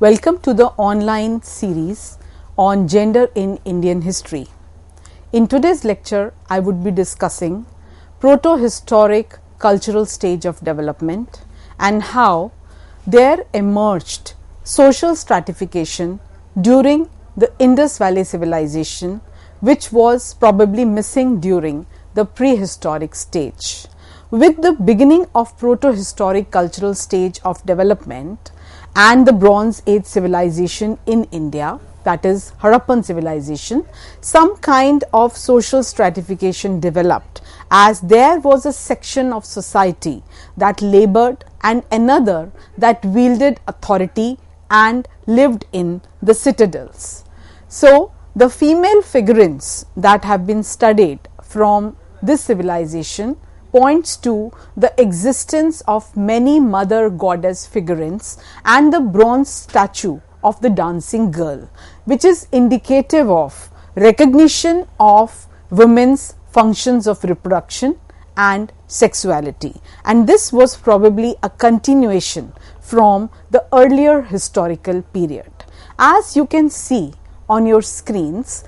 Welcome to the online series on gender in Indian history. In today's lecture, I would be discussing proto-historic cultural stage of development and how there emerged social stratification during the Indus Valley civilization, which was probably missing during the prehistoric stage. With the beginning of proto-historic cultural stage of development and the Bronze Age civilization in India, that is Harappan civilization, some kind of social stratification developed, as there was a section of society that labored and another that wielded authority and lived in the citadels. So, the female figurines that have been studied from this civilization points to the existence of many mother goddess figurines and the bronze statue of the dancing girl, which is indicative of recognition of women's functions of reproduction and sexuality, and this was probably a continuation from the earlier historical period. As you can see on your screens,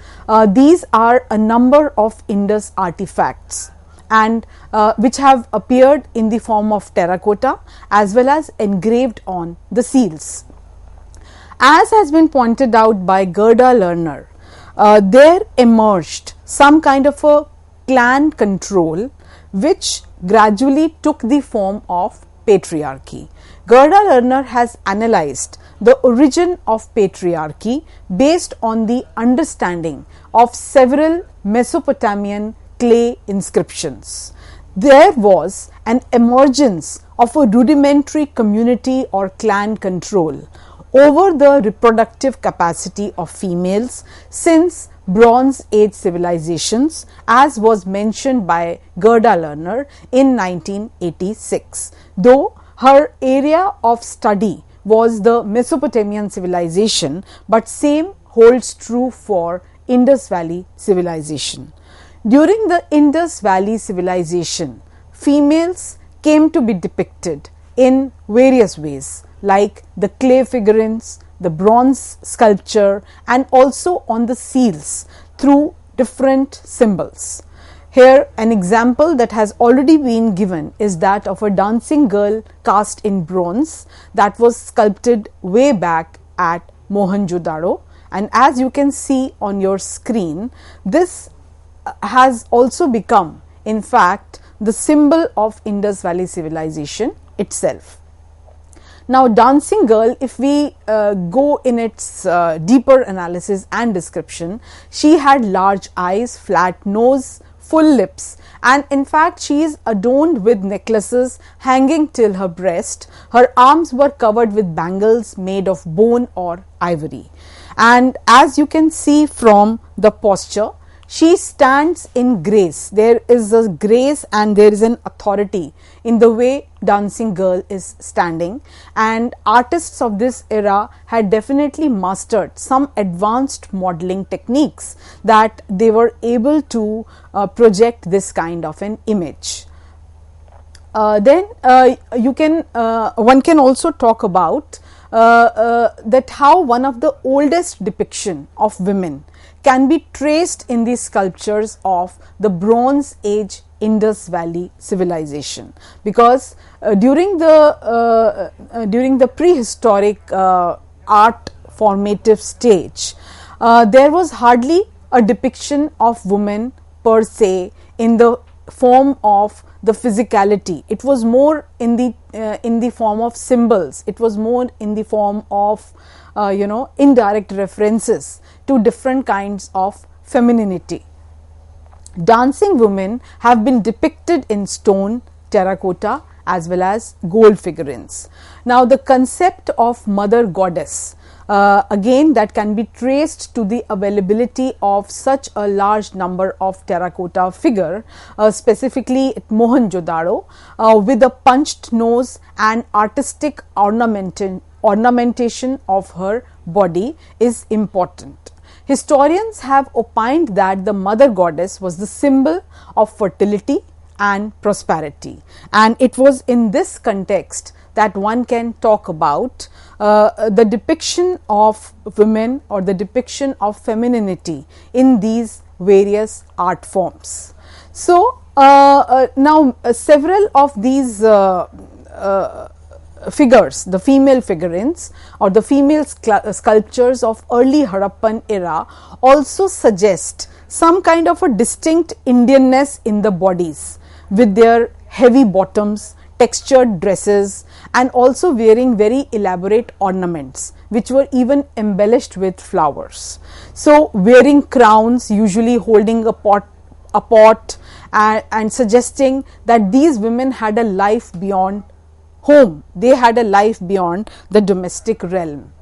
these are a number of Indus artifacts and which have appeared in the form of terracotta as well as engraved on the seals. As has been pointed out by Gerda Lerner, there emerged some kind of a clan control which gradually took the form of patriarchy. Gerda Lerner has analyzed the origin of patriarchy based on the understanding of several Mesopotamian clay inscriptions. There was an emergence of a rudimentary community or clan control over the reproductive capacity of females since Bronze Age civilizations, as was mentioned by Gerda Lerner in 1986. Though her area of study was the Mesopotamian civilization, but same holds true for Indus Valley civilization. During the Indus Valley civilization, females came to be depicted in various ways, like the clay figurines, the bronze sculpture, and also on the seals through different symbols. Here, an example that has already been given is that of a dancing girl cast in bronze that was sculpted way back at Mohenjo-daro, and as you can see on your screen, this has also become, in fact, the symbol of Indus Valley civilization itself. Now, dancing girl, if we go in its deeper analysis and description, she had large eyes, flat nose, full lips, and in fact she is adorned with necklaces hanging till her breast. Her arms were covered with bangles made of bone or ivory, and as you can see from the posture, she stands in grace. There is a grace and there is an authority in the way dancing girl is standing, and artists of this era had definitely mastered some advanced modeling techniques that they were able to project this kind of an image. Then one can also talk about that how one of the oldest depiction of women can be traced in the sculptures of the Bronze Age Indus Valley civilization, because during the prehistoric art formative stage, there was hardly a depiction of women per se in the form of the physicality. It was more in the form of symbols. It was more in the form of indirect references to different kinds of femininity. Dancing women have been depicted in stone, terracotta, as well as gold figurines. Now, the concept of mother goddess, again, that can be traced to the availability of such a large number of terracotta figure, specifically at Mohenjo-daro, with a punched nose and artistic ornamentation of her body is important. Historians have opined that the mother goddess was the symbol of fertility and prosperity. And it was in this context that one can talk about the depiction of women or the depiction of femininity in these various art forms. So, now several of these figures, the female figurines or the female sculptures of early Harappan era also suggest some kind of a distinct Indianness in the bodies, with their heavy bottoms, textured dresses, and also wearing very elaborate ornaments which were even embellished with flowers. So, wearing crowns, usually holding a pot and suggesting that these women had a life beyond home, they had a life beyond the domestic realm.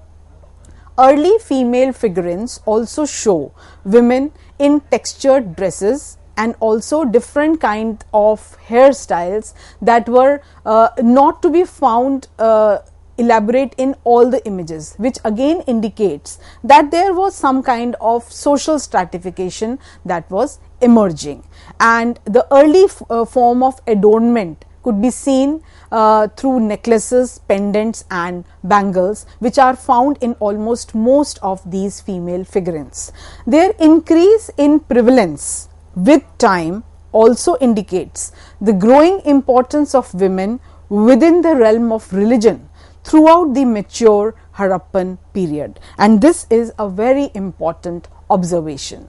Early female figurines also show women in textured dresses and also different kind of hairstyles that were not to be found elaborate in all the images, which again indicates that there was some kind of social stratification that was emerging. And the early form of adornment could be seen through necklaces, pendants and bangles, which are found in almost most of these female figurines. Their increase in prevalence with time also indicates the growing importance of women within the realm of religion throughout the mature Harappan period, and this is a very important observation.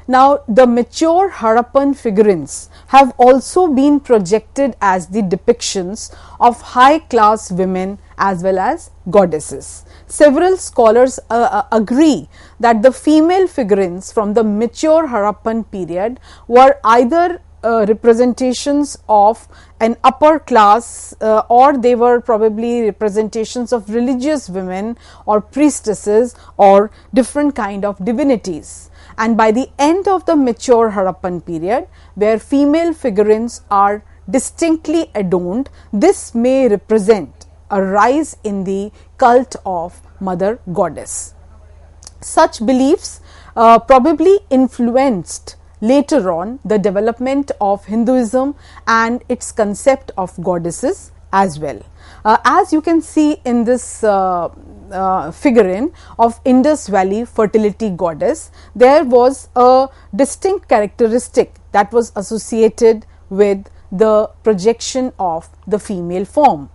Now, the mature Harappan figurines have also been projected as the depictions of high class women as well as goddesses. Several scholars agree that the female figurines from the mature Harappan period were either representations of an upper class or they were probably representations of religious women or priestesses or different kind of divinities. And by the end of the mature Harappan period, where female figurines are distinctly adorned, this may represent a rise in the cult of Mother Goddess. Such beliefs probably influenced later on the development of Hinduism and its concept of goddesses as well. As you can see in this figurine of Indus Valley fertility goddess, there was a distinct characteristic that was associated with the projection of the female form.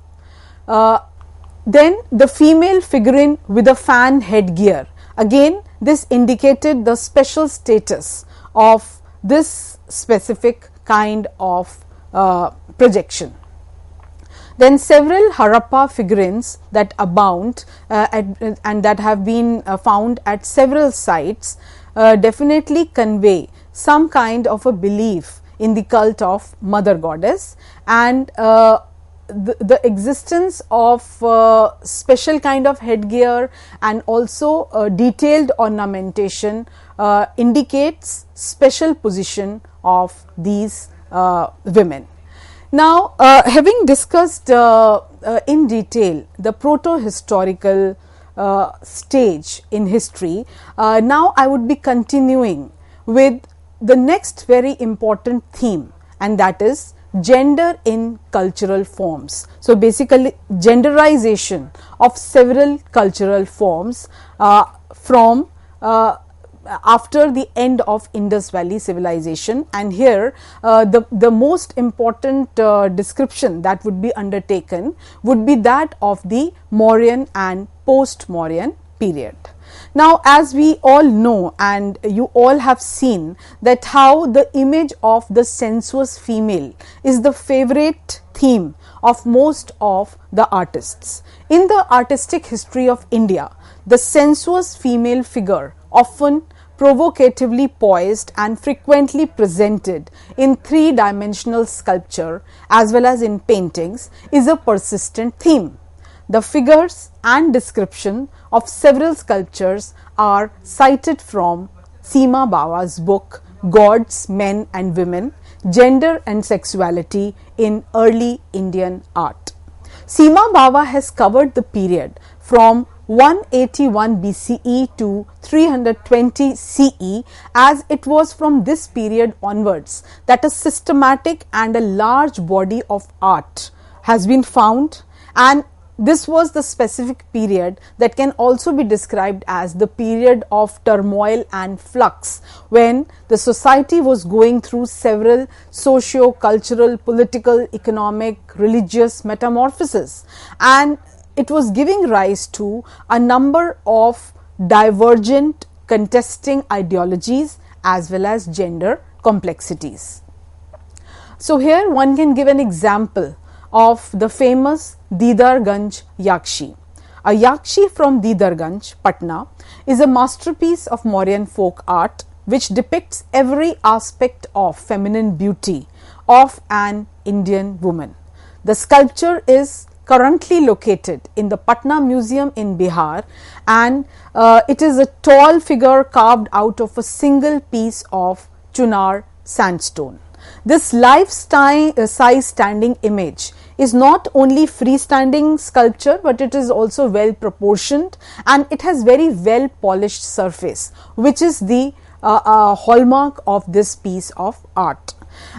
Then the female figurine with a fan headgear, again this indicated the special status of this specific kind of projection. Then several Harappa figurines that abound and that have been found at several sites definitely convey some kind of a belief in the cult of Mother Goddess, and the existence of special kind of headgear and also detailed ornamentation indicates special position of these women. Now, having discussed in detail the proto-historical stage in history, now I would be continuing with the next very important theme, and that is gender in cultural forms. So, basically genderization of several cultural forms from after the end of Indus Valley civilization, and here the most important description that would be undertaken would be that of the Mauryan and post-Mauryan period. Now, as we all know and you all have seen that how the image of the sensuous female is the favorite theme of most of the artists. In the artistic history of India, the sensuous female figure, often provocatively poised and frequently presented in three-dimensional sculpture as well as in paintings, is a persistent theme. The figures and description of several sculptures are cited from Seema Bawa's book Gods, Men and Women, Gender and Sexuality in Early Indian Art. Seema Bawa has covered the period from 181 BCE to 320 CE, as it was from this period onwards that a systematic and a large body of art has been found, and this was the specific period that can also be described as the period of turmoil and flux, when the society was going through several socio-cultural, political, economic, religious metamorphoses, and it was giving rise to a number of divergent contesting ideologies as well as gender complexities. So here one can give an example of the famous Didarganj Yakshi. A Yakshi from Didarganj, Patna, is a masterpiece of Mauryan folk art which depicts every aspect of feminine beauty of an Indian woman. The sculpture is currently located in the Patna Museum in Bihar, and it is a tall figure carved out of a single piece of Chunar sandstone. This life-size standing image is not only freestanding sculpture, but it is also well proportioned, and it has very well polished surface, which is the hallmark of this piece of art.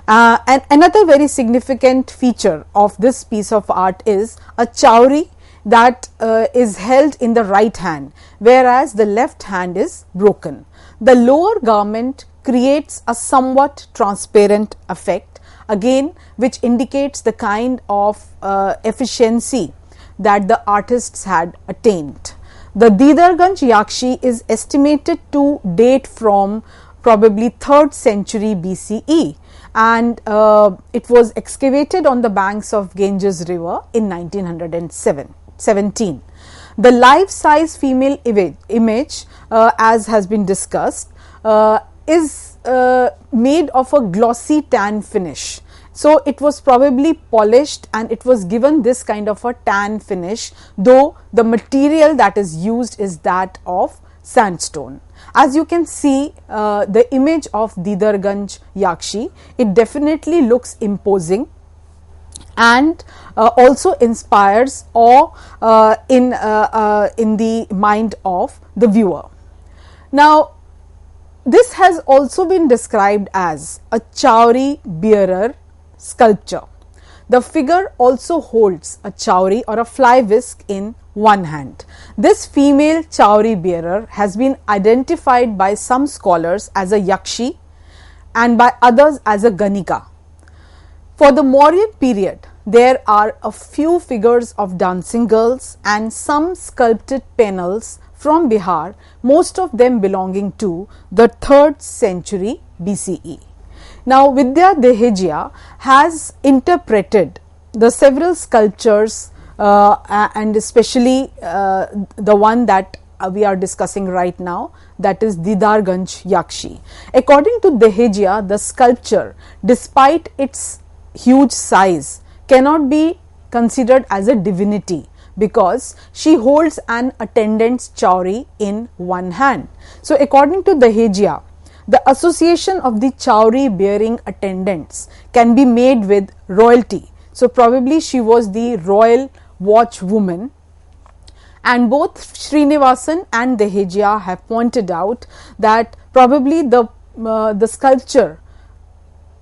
And another very significant feature of this piece of art is a chowri that is held in the right hand, whereas the left hand is broken. The lower garment creates a somewhat transparent effect, again which indicates the kind of efficiency that the artists had attained. The Didarganj Yakshi is estimated to date from probably 3rd century BCE, and it was excavated on the banks of Ganges river in 1917. The life-size female image, as has been discussed, is made of a glossy tan finish. So it was probably polished and it was given this kind of a tan finish, though the material that is used is that of sandstone. As you can see, the image of Didarganj Yakshi, it definitely looks imposing and also inspires awe in the mind of the viewer. Now, this has also been described as a chowri bearer sculpture. The figure also holds a chowri or a fly whisk in one hand. This female chowri bearer has been identified by some scholars as a yakshi and by others as a ganika. For the Mauryan period, there are a few figures of dancing girls and some sculpted panels from Bihar, most of them belonging to the 3rd century BCE. Now, Vidya Dehejia has interpreted the several sculptures and especially the one that we are discussing right now, that is Didarganj Yakshi. According to Dehejia, the sculpture, despite its huge size, cannot be considered as a divinity, because she holds an attendant's chowri in one hand. So, according to Dehejia, the association of the chowri bearing attendants can be made with royalty. So, probably she was the royal watchwoman, and both Srinivasan and Dehejia have pointed out that probably the sculpture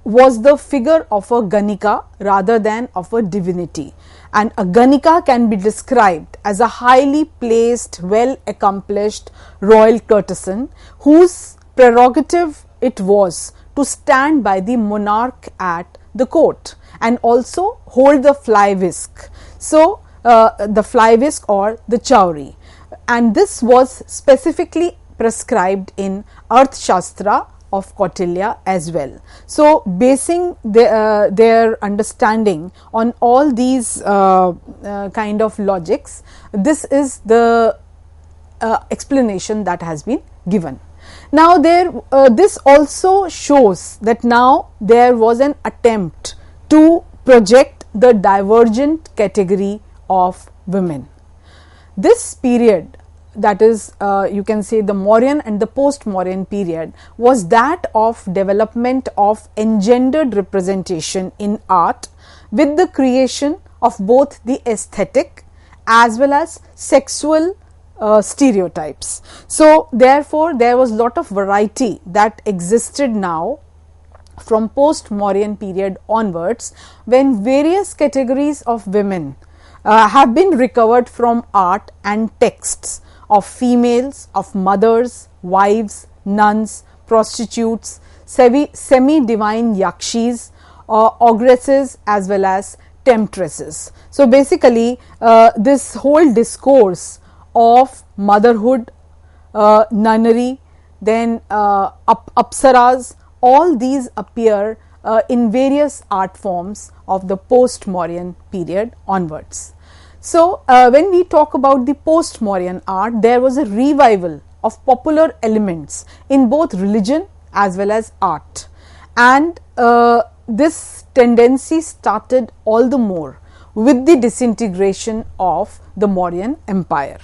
was the figure of a ganika rather than of a divinity, and a ganika can be described as a highly placed, well accomplished royal courtesan whose prerogative it was to stand by the monarch at the court and also hold the fly whisk. So, the fly whisk or the chowri, and this was specifically prescribed in Arth Shastra of Kautilya as well. So, basing their understanding on all these kind of logics, this is the explanation that has been given. Now, this also shows that now there was an attempt to project the divergent category of women. This period, that is you can say the Mauryan and the post-Mauryan period, was that of development of engendered representation in art, with the creation of both the aesthetic as well as sexual stereotypes. So therefore there was lot of variety that existed now from post-Mauryan period onwards, when various categories of women have been recovered from art and texts of females, of mothers, wives, nuns, prostitutes, semi-divine yakshis, ogresses as well as temptresses. So basically this whole discourse of motherhood, nunnery, then apsaras, all these appear in various art forms of the post-Mauryan period onwards. So when we talk about the post-Mauryan art, there was a revival of popular elements in both religion as well as art, and this tendency started all the more with the disintegration of the Mauryan Empire.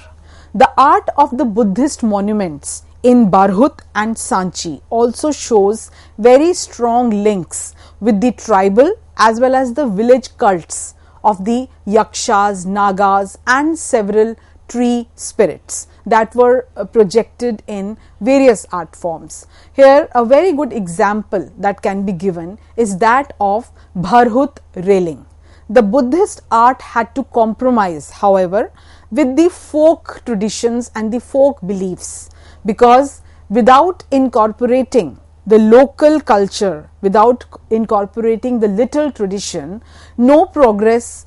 The art of the Buddhist monuments in Bharhut and Sanchi also shows very strong links with the tribal as well as the village cults of the yakshas, nagas and several tree spirits that were projected in various art forms. Here a very good example that can be given is that of Bharhut railing. The Buddhist art had to compromise, however, with the folk traditions and the folk beliefs, because without incorporating the local culture, without incorporating the little tradition, no progress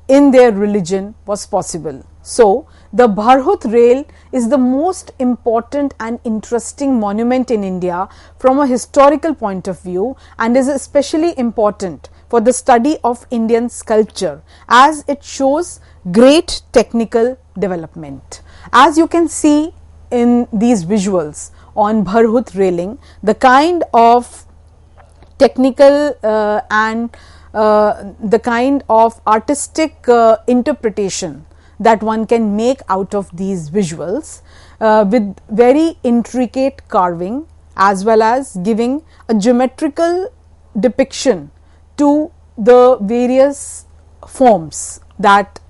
in their religion was possible. So the Bharhut rail is the most important and interesting monument in India from a historical point of view, and is especially important for the study of Indian sculpture, as it shows great technical development. As you can see in these visuals on Bharhut railing, the kind of technical and the kind of artistic interpretation that one can make out of these visuals with very intricate carving, as well as giving a geometrical depiction to the various forms that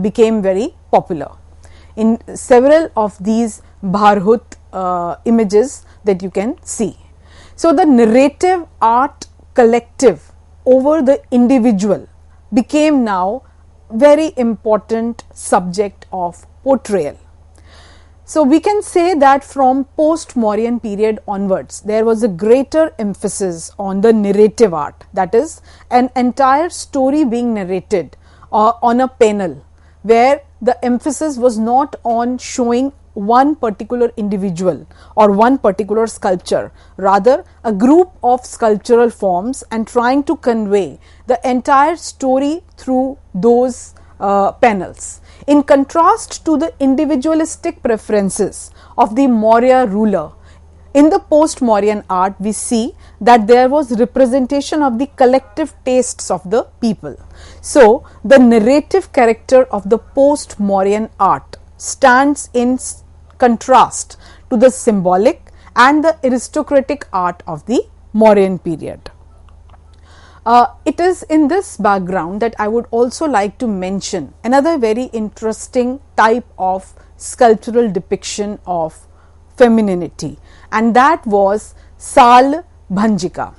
became very popular in several of these Bharhut images that you can see. So the narrative art collective over the individual became now very important subject of portrayal. So we can say that from post-Mauryan period onwards, there was a greater emphasis on the narrative art, that is, an entire story being narrated on a panel, where the emphasis was not on showing one particular individual or one particular sculpture, rather a group of sculptural forms, and trying to convey the entire story through those panels. In contrast to the individualistic preferences of the Maurya ruler, in the post-Mauryan art we see that there was representation of the collective tastes of the people. So the narrative character of the post-Mauryan art stands in contrast to the symbolic and the aristocratic art of the Mauryan period. It is in this background that I would also like to mention another very interesting type of sculptural depiction of femininity, and that was Sal Bhanjika,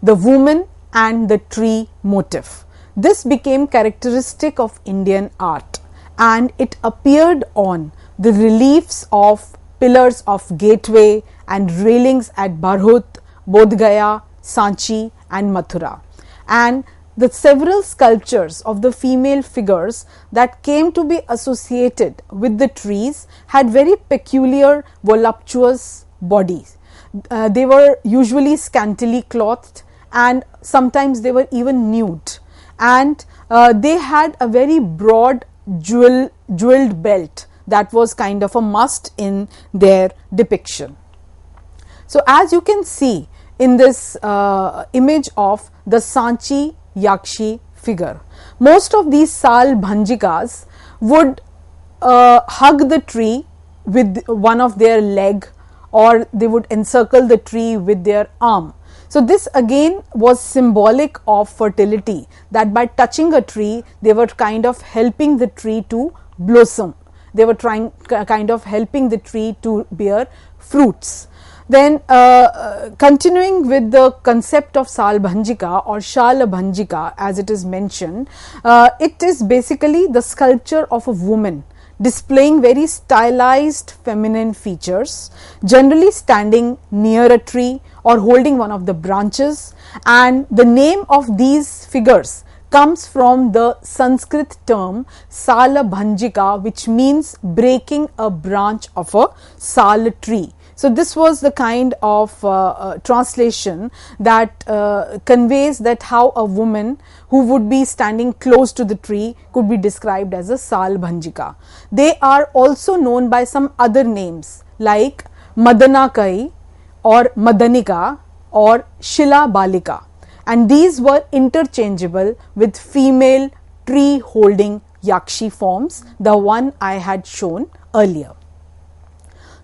the woman and the tree motif. This became characteristic of Indian art, and it appeared on the reliefs of pillars of gateway and railings at Bharhut, Bodh Gaya, Sanchi and Mathura. And the several sculptures of the female figures that came to be associated with the trees had very peculiar voluptuous bodies. They were usually scantily clothed, and sometimes they were even nude, and they had a very broad jeweled belt that was kind of a must in their depiction. So as you can see in this image of the Sanchi Yakshi figure, most of these Sal Bhanjikas would hug the tree with one of their leg, or they would encircle the tree with their arm. So this again was symbolic of fertility, that by touching a tree they were kind of helping the tree to blossom. they were trying kind of helping the tree to bear fruits. Then continuing with the concept of Salbhanjika or Shalabhanjika as it is mentioned, it is basically the sculpture of a woman displaying very stylized feminine features, generally standing near a tree or holding one of the branches, and the name of these figures comes from the Sanskrit term Salabhanjika, which means breaking a branch of a sal tree. So, this was the kind of translation that conveys that how a woman who would be standing close to the tree could be described as a Salbhanjika. They are also known by some other names like Madanakai or Madanika or Shila Balika, and these were interchangeable with female tree holding yakshi forms, the one I had shown earlier.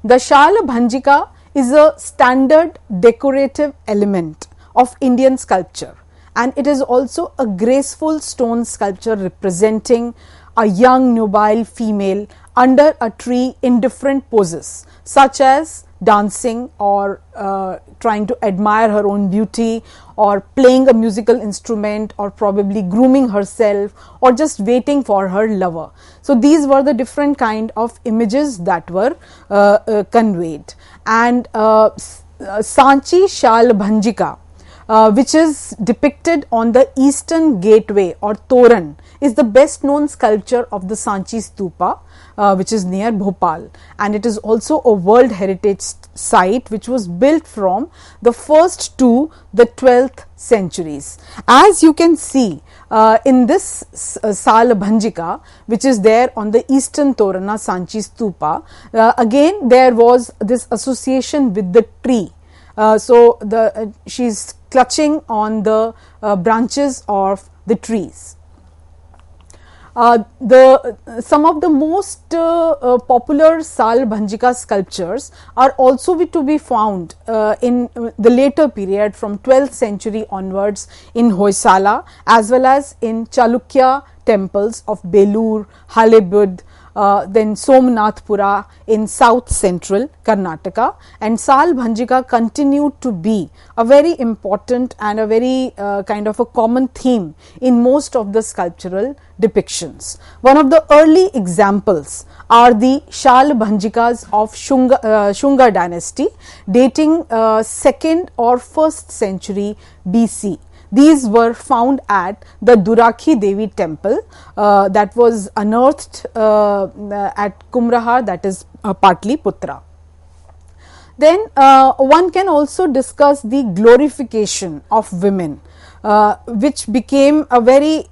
The Shalabhanjika is a standard decorative element of Indian sculpture, and it is also a graceful stone sculpture representing a young nubile female under a tree in different poses, such as dancing or trying to admire her own beauty, or playing a musical instrument, or probably grooming herself, or just waiting for her lover. So, these were the different kind of images that were conveyed. And Sanchi Shalabhanjika, which is depicted on the eastern gateway or Toran, is the best known sculpture of the Sanchi Stupa, which is near Bhopal, and it is also a World Heritage Site which was built from the 1st to the 12th centuries. As you can see in this Salabhanjika, which is there on the eastern Torana Sanchi Stupa, again there was this association with the tree. So, she is clutching on the branches of the trees. Some of the most popular Salbhanjika sculptures are also to be found in the later period from 12th century onwards in Hoysala, as well as in Chalukya temples of Belur, Halebud, then Somnathpura in south central Karnataka, and Salbhanjika continued to be a very important and a very kind of a common theme in most of the sculptural depictions. One of the early examples are the Shalbhanjikas of Shunga dynasty, dating 2nd or 1st century BC. These were found at the Durakhi Devi temple that was unearthed at Kumrahar, that is Patliputra. Then one can also discuss the glorification of women, which became a very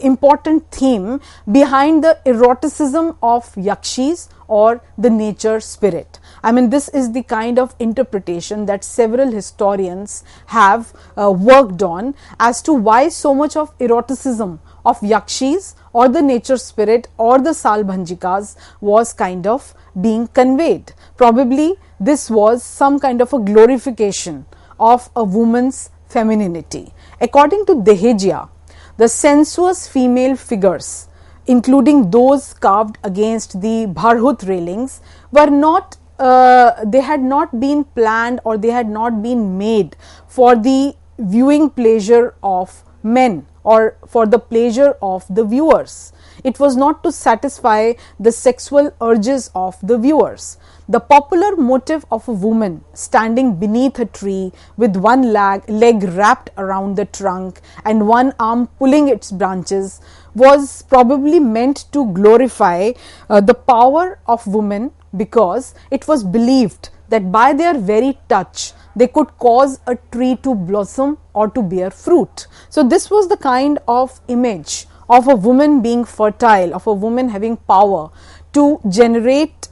important theme behind the eroticism of yakshis or the nature spirit. I mean, this is the kind of interpretation that several historians have worked on as to why so much of eroticism of yakshis or the nature spirit or the Salbhanjikas was kind of being conveyed. Probably this was some kind of a glorification of a woman's femininity. According to Dehejiya, the sensuous female figures, including those carved against the Bharhut railings, were not they had not been planned or they had not been made for the viewing pleasure of men or for the pleasure of the viewers. It was not to satisfy the sexual urges of the viewers. The popular motive of a woman standing beneath a tree with one leg wrapped around the trunk and one arm pulling its branches was probably meant to glorify the power of women, because it was believed that by their very touch they could cause a tree to blossom or to bear fruit. So, this was the kind of image of a woman being fertile, of a woman having power to generate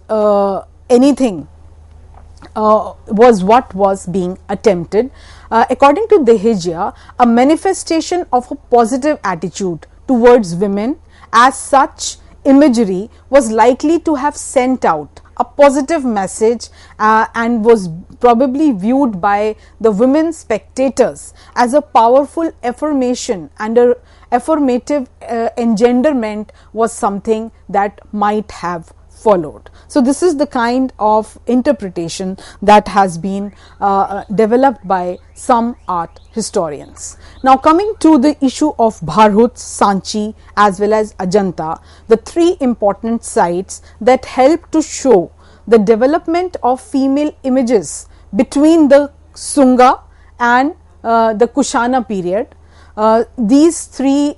anything, was what was being attempted. According to Dehejiya, a manifestation of a positive attitude towards women as such imagery was likely to have sent out a positive message and was probably viewed by the women spectators as a powerful affirmation, and a affirmative engenderment was something that might have followed. So, this is the kind of interpretation that has been developed by some art historians. Now, coming to the issue of Bharhut, Sanchi as well as Ajanta, the three important sites that help to show the development of female images between the Sunga and the Kushana period. These three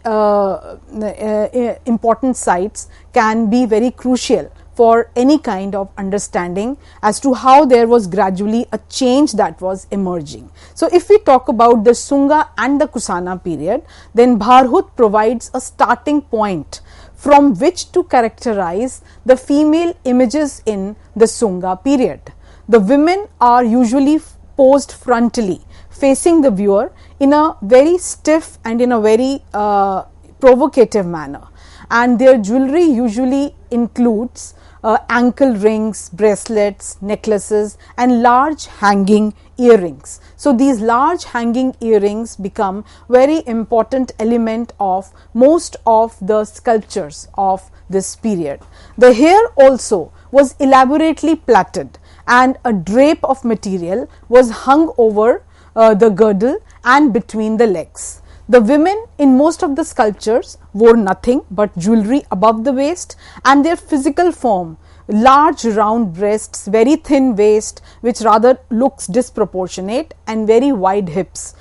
important sites can be very crucial for any kind of understanding as to how there was gradually a change that was emerging. So, if we talk about the Sunga and the Kusana period, then Bharhut provides a starting point from which to characterize the female images in the Sunga period. The women are usually posed frontally, facing the viewer in a very stiff and in a very provocative manner, and their jewelry usually includes ankle rings, bracelets, necklaces and large hanging earrings. So, these large hanging earrings become very important element of most of the sculptures of this period. The hair also was elaborately plaited and a drape of material was hung over the girdle and between the legs. The women in most of the sculptures wore nothing but jewelry above the waist, and their physical form, large round breasts, very thin waist which rather looks disproportionate, and very wide hips.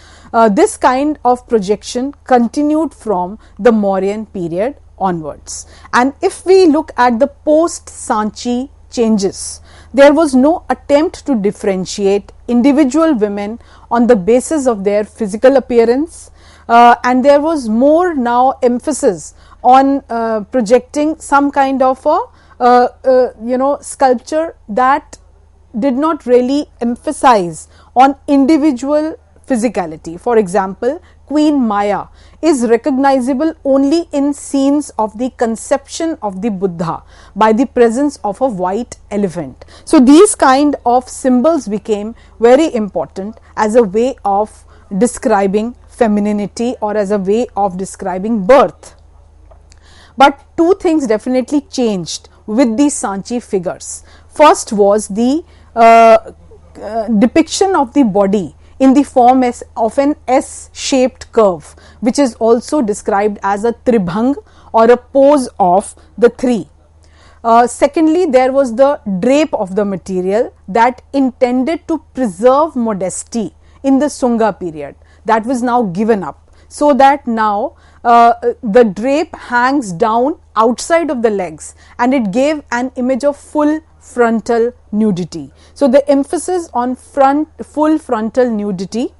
This kind of projection continued from the Mauryan period onwards. And if we look at the post Sanchi changes, there was no attempt to differentiate individual women on the basis of their physical appearance, and there was more now emphasis on projecting some kind of a sculpture that did not really emphasize on individual physicality. For example, Queen Maya is recognizable only in scenes of the conception of the Buddha by the presence of a white elephant. So, these kind of symbols became very important as a way of describing femininity or as a way of describing birth. But two things definitely changed with these Sanchi figures. First was the depiction of the body in the form of an S-shaped curve, which is also described as a tribhang or a pose of the three. Secondly, there was the drape of the material that intended to preserve modesty in the Sunga period, that was now given up, so that now the drape hangs down outside of the legs and it gave an image of full frontal nudity. So, the emphasis on full frontal nudity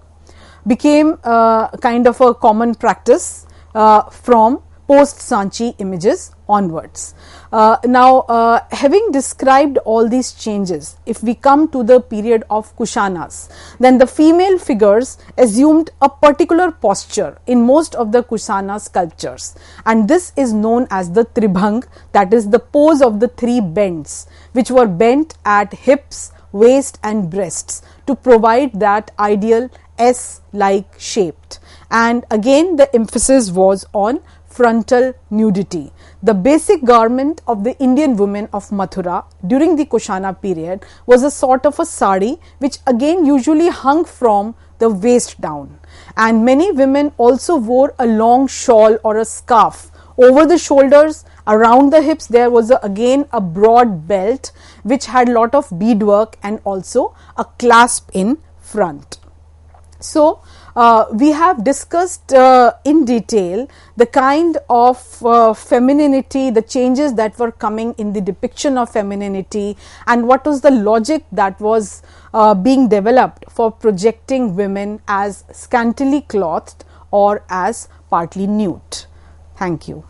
became kind of a common practice from post Sanchi images onwards. Now, having described all these changes, if we come to the period of Kushanas, then the female figures assumed a particular posture in most of the Kushana sculptures, and this is known as the Tribhang, that is the pose of the three bends, which were bent at hips, waist and breasts to provide that ideal S-like shaped. And again the emphasis was on frontal nudity. The basic garment of the Indian women of Mathura during the Kushana period was a sort of a sari, which again usually hung from the waist down, and many women also wore a long shawl or a scarf over the shoulders. Around the hips there was again a broad belt which had lot of beadwork and also a clasp in front. So, we have discussed in detail the kind of femininity, the changes that were coming in the depiction of femininity, and what was the logic that was being developed for projecting women as scantily clothed or as partly nude. Thank you.